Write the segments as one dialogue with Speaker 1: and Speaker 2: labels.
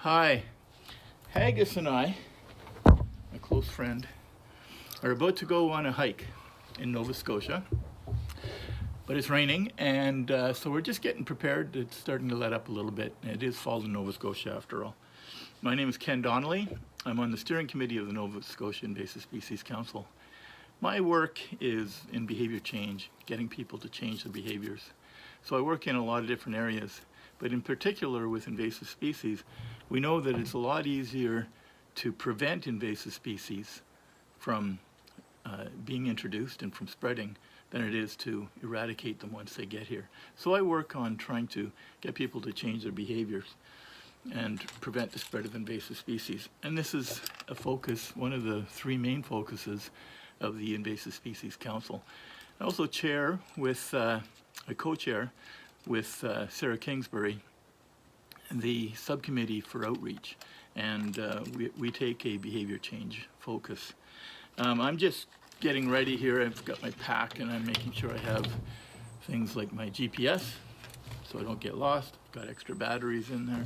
Speaker 1: Hi, Haggis and I, my close friend, are about to go on a hike in Nova Scotia, but it's raining, and so we're just getting prepared. It's starting to let up a little bit. It is fall in Nova Scotia after all. My name is Ken Donnelly. I'm on the steering committee of the Nova Scotia Invasive Species Council. My work is in behavior change, getting people to change their behaviors. So I work in a lot of different areas, but in particular with invasive species, we know that it's a lot easier to prevent invasive species from being introduced and from spreading than it is to eradicate them once they get here. So I work on trying to get people to change their behaviors and prevent the spread of invasive species. And this is a focus, one of the three main focuses of the Invasive Species Council. I also chair with, I co-chair with Sarah Kingsbury, the subcommittee for outreach, and we take a behavior change focus. I'm just getting ready here. I've got my pack and I'm making sure I have things like my GPS so I don't get lost. Got extra batteries in there.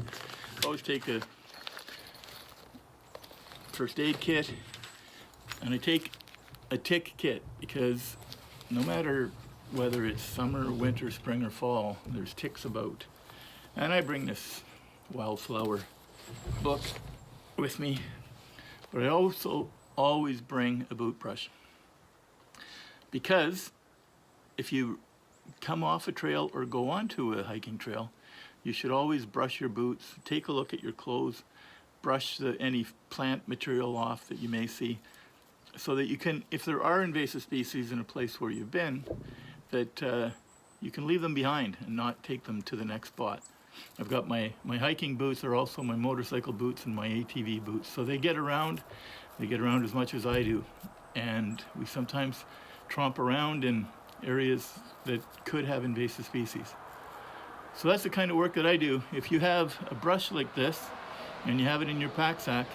Speaker 1: Always take a first aid kit, and I take a tick kit because no matter whether it's summer, winter, spring, or fall, there's ticks about. And I bring this wildflower book with me, but I also always bring a boot brush, because if you come off a trail or go onto a hiking trail, you should always brush your boots, take a look at your clothes, brush any plant material off that you may see, so that you can, if there are invasive species in a place where you've been, that you can leave them behind and not take them to the next spot. I've got my hiking boots are also my motorcycle boots and my ATV boots, so they get around as much as I do, and we sometimes tromp around in areas that could have invasive species. So that's the kind of work that I do. If you have a brush like this and you have it in your pack sack,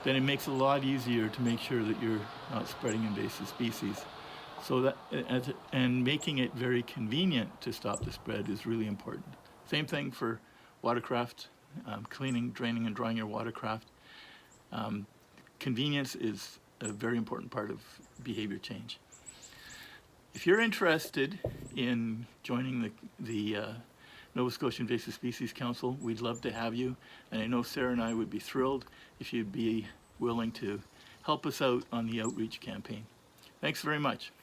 Speaker 1: then it makes it a lot easier to make sure that you're not spreading invasive species. So that, and making it very convenient to stop the spread is really important. Same thing for watercraft, cleaning, draining, and drying your watercraft. Convenience is a very important part of behavior change. If you're interested in joining the Nova Scotia Invasive Species Council, we'd love to have you. And I know Sarah and I would be thrilled if you'd be willing to help us out on the outreach campaign. Thanks very much.